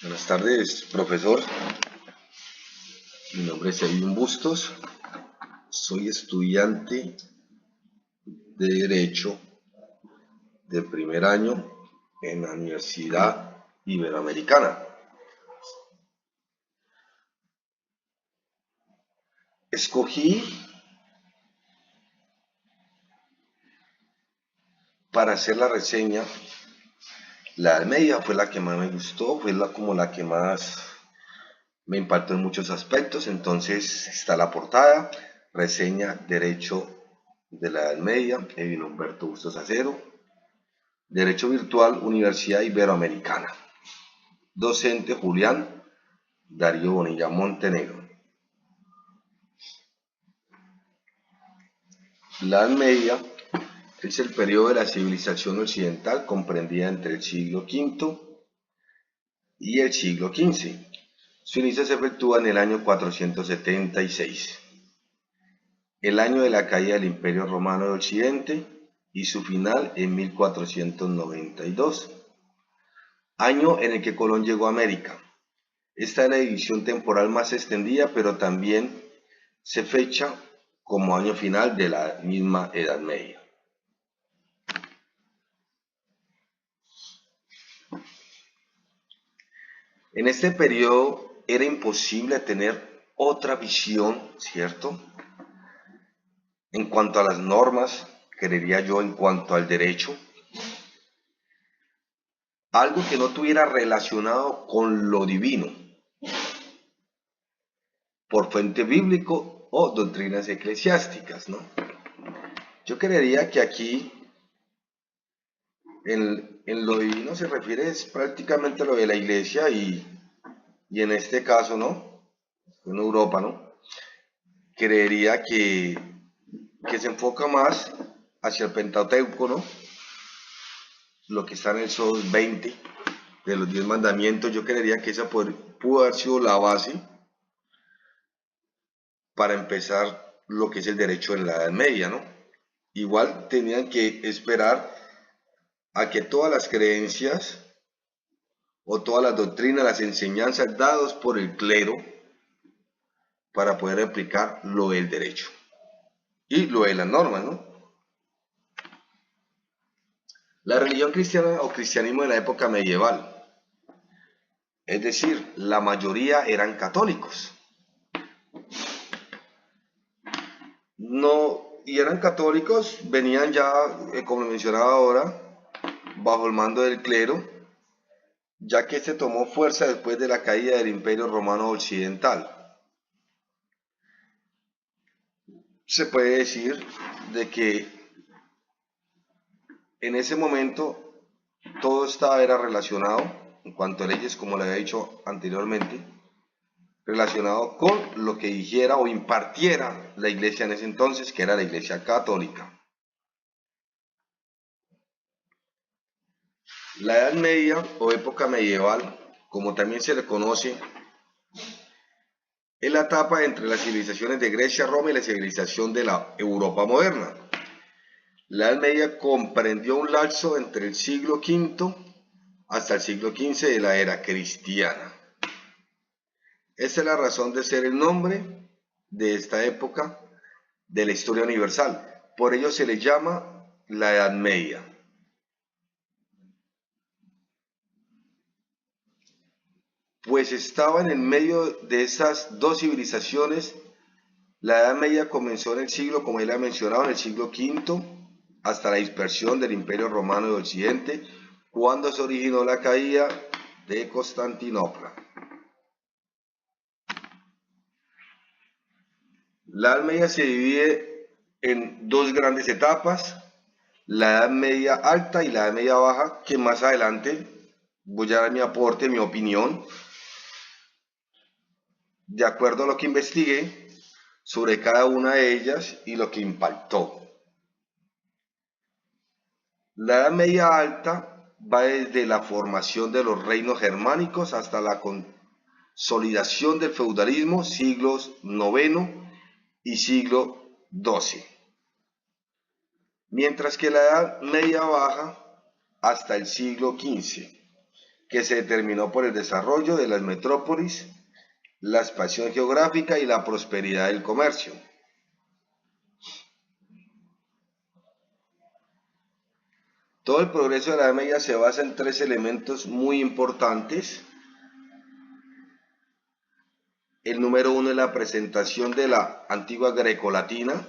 Buenas tardes, profesor. Mi nombre es Edwin Bustos. Soy estudiante de Derecho de primer año en la Universidad Iberoamericana. Escogí para hacer la reseña la Edad Media, fue la que más me gustó, fue como la que más me impactó en muchos aspectos. Entonces está la portada, reseña Derecho de la Edad Media, Edwin Humberto Bustos Acero, Derecho Virtual, Universidad Iberoamericana. Docente Julián Darío Bonilla Montenegro. La Edad Media es el periodo de la civilización occidental comprendida entre el siglo V y el siglo XV. Su inicio se efectúa en el año 476, el año de la caída del Imperio Romano de Occidente, y su final en 1492, año en el que Colón llegó a América. Esta es la división temporal más extendida, pero también se fecha como año final de la misma Edad Media. En este periodo era imposible tener otra visión, ¿cierto? En cuanto a las normas, creería yo, en cuanto al derecho, algo que no tuviera relacionado con lo divino, por fuente bíblico o doctrinas eclesiásticas, ¿no? Yo creería que aquí en lo divino se refiere es prácticamente a lo de la iglesia y en este caso, ¿no? En Europa, ¿no? Creería que se enfoca más hacia el Pentateuco, ¿no? Lo que está en esos 20 de los 10 mandamientos. Yo creería que esa pudo haber sido la base para empezar lo que es el derecho en la Edad Media, ¿no? Igual tenían que esperar a que todas las creencias o todas las doctrinas, las enseñanzas dadas por el clero para poder aplicar lo del derecho y lo de las normas, ¿no? La religión cristiana o cristianismo de la época medieval, es decir, la mayoría eran católicos. No, y eran católicos, venían ya, como mencionaba ahora, bajo el mando del clero, ya que este tomó fuerza después de la caída del Imperio Romano Occidental. Se puede decir de que en ese momento todo era relacionado, en cuanto a leyes, como le había dicho anteriormente, relacionado con lo que dijera o impartiera la iglesia en ese entonces, que era la iglesia católica. La Edad Media o época medieval, como también se le conoce, es la etapa entre las civilizaciones de Grecia, Roma y la civilización de la Europa moderna. La Edad Media comprendió un lapso entre el siglo V hasta el siglo XV de la era cristiana. Esta es la razón de ser el nombre de esta época de la historia universal. Por ello se le llama la Edad Media. Pues estaba en el medio de esas dos civilizaciones. La Edad Media comenzó en el siglo, como él ha mencionado, en el siglo V, hasta la dispersión del Imperio Romano de Occidente, cuando se originó la caída de Constantinopla. La Edad Media se divide en dos grandes etapas, la Edad Media Alta y la Edad Media Baja, que más adelante voy a dar mi aporte, mi opinión, de acuerdo a lo que investigué sobre cada una de ellas y lo que impactó. La Edad Media Alta va desde la formación de los reinos germánicos hasta la consolidación del feudalismo, siglos IX y siglo XII. Mientras que la Edad Media Baja hasta el siglo XV, que se determinó por el desarrollo de las metrópolis, la expansión geográfica y la prosperidad del comercio. Todo el progreso de la Edad Media se basa en tres elementos muy importantes. El número uno es la presentación de la antigua Grecolatina.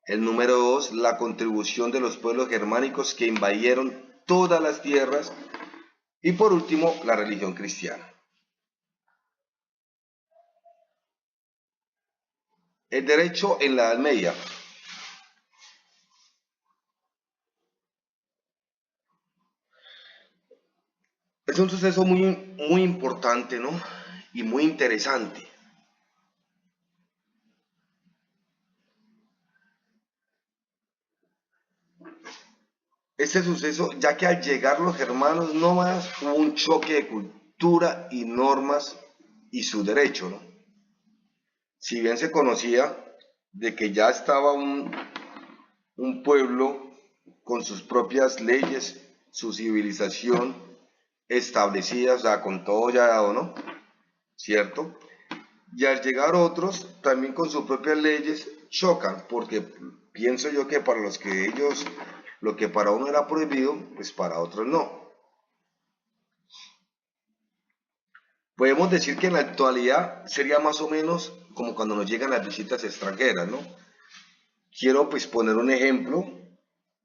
El número dos, la contribución de los pueblos germánicos que invadieron todas las tierras. Y por último, la religión cristiana. El derecho en la Edad Media. Es un suceso muy importante, ¿no? Y muy interesante. Este suceso, ya que al llegar los germanos nómadas hubo un choque de cultura y normas y su derecho, ¿no? Si bien se conocía de que ya estaba un pueblo con sus propias leyes, su civilización establecida, o sea, con todo ya dado, ¿no? ¿Cierto? Y al llegar otros, también con sus propias leyes, chocan, porque pienso yo que para los que ellos, lo que para uno era prohibido, pues para otros no. Podemos decir que en la actualidad sería más o menos como cuando nos llegan las visitas extranjeras, ¿no? Quiero pues poner un ejemplo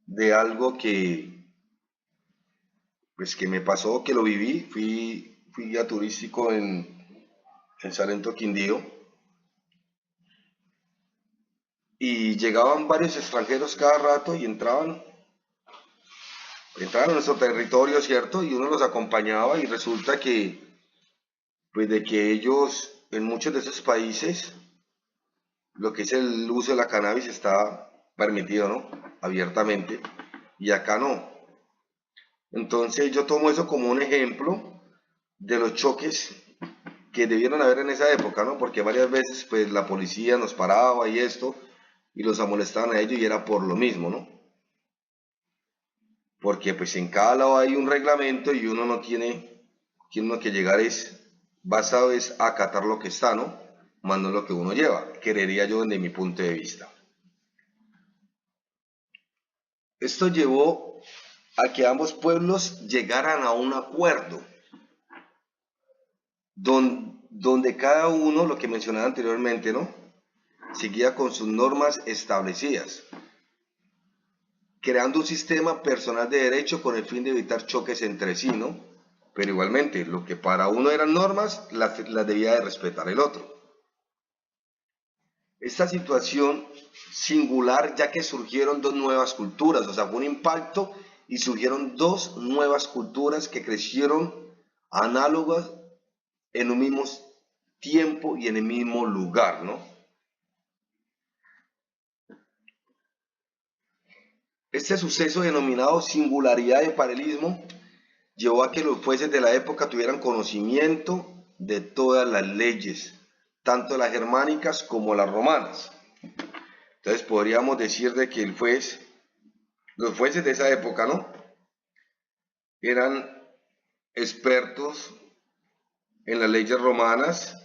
de algo pues que me pasó, que lo viví. Fui guía turístico en Salento, Quindío, y llegaban varios extranjeros cada rato y entraban a nuestro territorio, ¿cierto? Y uno los acompañaba y resulta que, pues de que ellos, en muchos de esos países, lo que es el uso de la cannabis está permitido, ¿no? Abiertamente, y acá no. Entonces yo tomo eso como un ejemplo de los choques que debieron haber en esa época, ¿no? Porque varias veces, pues la policía nos paraba y esto, y los amonestaban a ellos y era por lo mismo, ¿no? Porque pues en cada lado hay un reglamento y uno no tiene que llegar es basado es a acatar lo que está, ¿no? Más no lo que uno lleva, creería yo desde mi punto de vista. Esto llevó a que ambos pueblos llegaran a un acuerdo donde cada uno, lo que mencionaba anteriormente, ¿no? Seguía con sus normas establecidas, creando un sistema personal de derecho con el fin de evitar choques entre sí, ¿no? Pero igualmente, lo que para uno eran normas, las debía de respetar el otro. Esta situación singular, ya que surgieron dos nuevas culturas, o sea, fue un impacto y surgieron dos nuevas culturas que crecieron análogas en un mismo tiempo y en el mismo lugar, ¿no? Este suceso denominado singularidad de paralelismo llevó a que los jueces de la época tuvieran conocimiento de todas las leyes, tanto las germánicas como las romanas. Entonces podríamos decir de que los jueces de esa época, ¿no? Eran expertos en las leyes romanas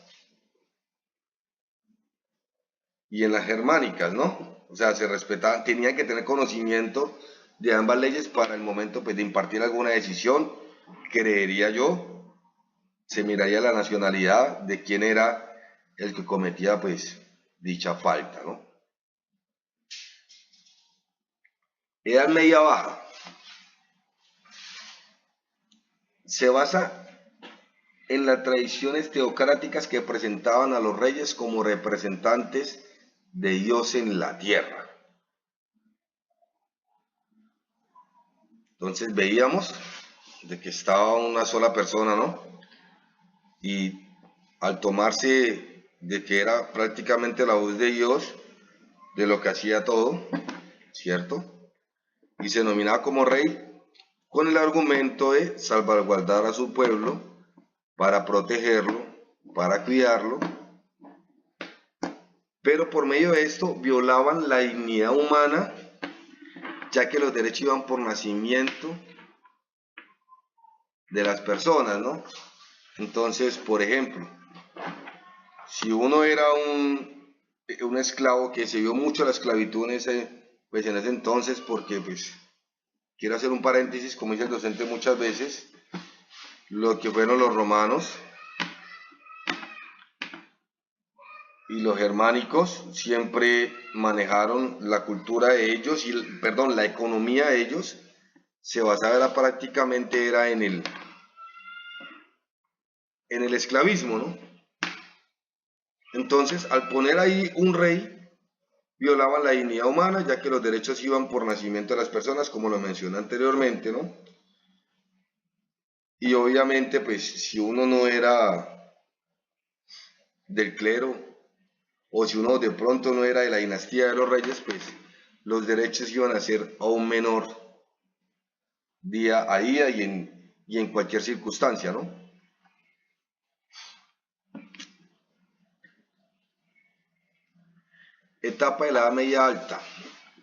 y en las germánicas, ¿no? O sea, se respetaban, tenían que tener conocimiento de ambas leyes para el momento pues, de impartir alguna decisión. Creería yo, se miraría la nacionalidad de quién era el que cometía pues dicha falta, ¿no? Edad Media Baja. Se basa en las tradiciones teocráticas que presentaban a los reyes como representantes de Dios en la tierra. Entonces veíamos de que estaba una sola persona, ¿no? Y al tomarse de que era prácticamente la voz de Dios, de lo que hacía todo, ¿cierto? Y se nominaba como rey con el argumento de salvaguardar a su pueblo, para protegerlo, para cuidarlo, pero por medio de esto violaban la dignidad humana, ya que los derechos iban por nacimiento, de las personas, ¿no? Entonces, por ejemplo, si uno era un esclavo, que se vio mucho la esclavitud pues en ese entonces, porque pues quiero hacer un paréntesis, como dice el docente muchas veces, lo que fueron los romanos y los germánicos siempre manejaron la cultura de ellos y, perdón, la economía de ellos se basaba prácticamente era en el esclavismo, ¿no? Entonces, al poner ahí un rey, violaban la dignidad humana, ya que los derechos iban por nacimiento de las personas, como lo mencioné anteriormente, ¿no? Y obviamente, pues, si uno no era del clero, o si uno de pronto no era de la dinastía de los reyes, pues, los derechos iban a ser aún menor día a día y en cualquier circunstancia, ¿no? Etapa de la Edad Media Alta.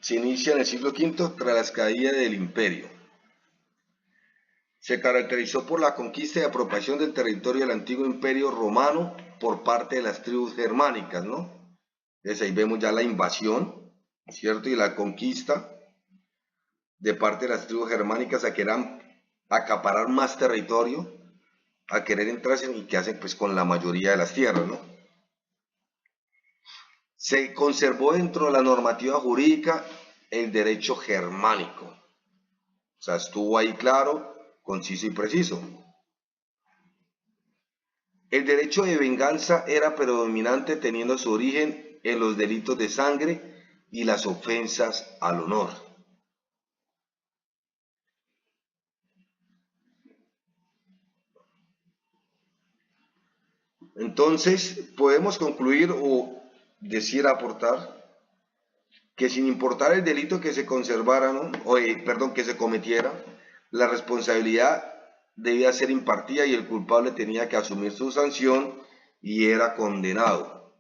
Se inicia en el siglo V tras la caída del imperio. Se caracterizó por la conquista y apropiación del territorio del antiguo imperio romano por parte de las tribus germánicas, ¿no? Entonces ahí vemos ya la invasión, ¿cierto? Y la conquista de parte de las tribus germánicas a querer acaparar más territorio, a querer entrarse y que hacen pues con la mayoría de las tierras, ¿no? Se conservó dentro de la normativa jurídica el derecho germánico. O sea, estuvo ahí claro, conciso y preciso. El derecho de venganza era predominante teniendo su origen en los delitos de sangre y las ofensas al honor. Entonces, podemos concluir o decir, aportar, que sin importar el delito que se conservara, ¿no? Perdón, que se cometiera, la responsabilidad debía ser impartida y el culpable tenía que asumir su sanción y era condenado.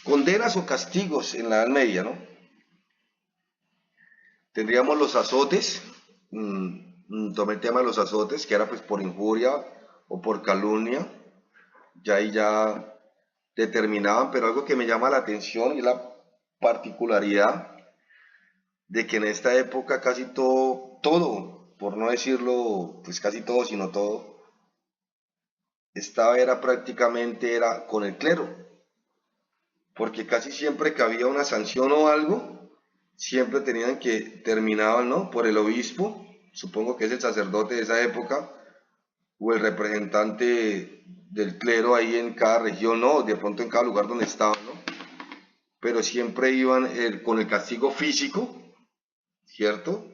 Condenas o castigos en la Edad Media, ¿no? Tendríamos los azotes, tomé el tema de los azotes, que era pues por injuria o por calumnia, ya ahí ya determinaban, pero algo que me llama la atención y la particularidad de que en esta época casi todo, por no decirlo, pues casi todo, sino todo, era prácticamente era con el clero, porque casi siempre que había una sanción o algo, siempre tenían que terminaban, ¿no? Por el obispo, supongo que es el sacerdote de esa época, o el representante del clero ahí en cada región, ¿no? De pronto en cada lugar donde estaban, ¿no? Pero siempre iban con el castigo físico, ¿cierto?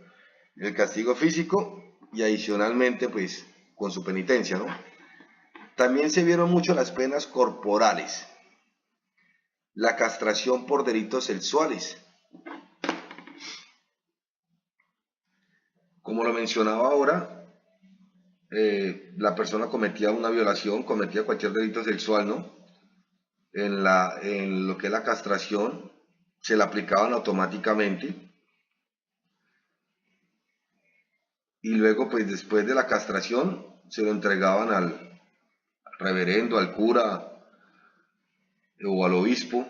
El castigo físico y adicionalmente pues con su penitencia, ¿no? También se vieron mucho las penas corporales, la castración por delitos sexuales. Como lo mencionaba ahora, la persona cometía una violación, cometía cualquier delito sexual, ¿no? En lo que es la castración, se la aplicaban automáticamente y luego pues después de la castración se lo entregaban al reverendo, al cura o al obispo,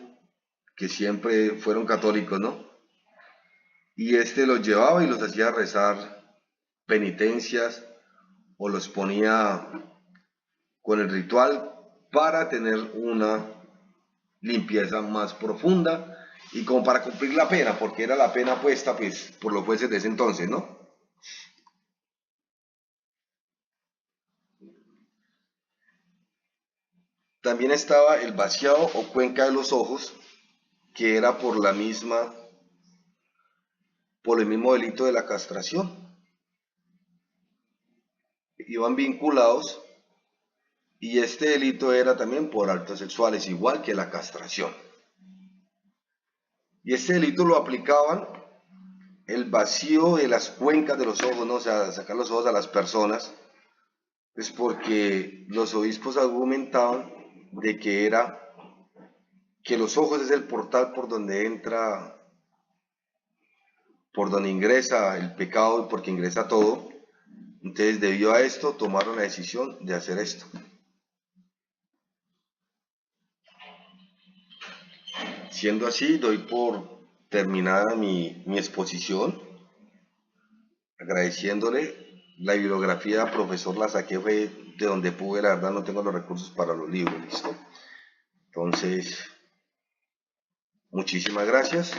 que siempre fueron católicos, ¿no? Y este los llevaba y los hacía rezar penitencias o los ponía con el ritual para tener una limpieza más profunda y como para cumplir la pena, porque era la pena puesta pues por los jueces de ese entonces, ¿no? También estaba el vaciado o cuenca de los ojos, que era por el mismo delito de la castración. Iban vinculados y este delito era también por actos sexuales, igual que la castración. Y este delito lo aplicaban el vacío de las cuencas de los ojos, ¿no? O sea, sacar los ojos a las personas, es porque los obispos argumentaban de que era que los ojos es el portal por donde entra por donde ingresa el pecado y porque ingresa todo. Entonces, debido a esto, tomaron la decisión de hacer esto. Siendo así, doy por terminada mi exposición, agradeciéndole. La bibliografía, profesor, la saqué fue de donde pude, la verdad no tengo los recursos para los libros, ¿listo? Entonces, muchísimas gracias.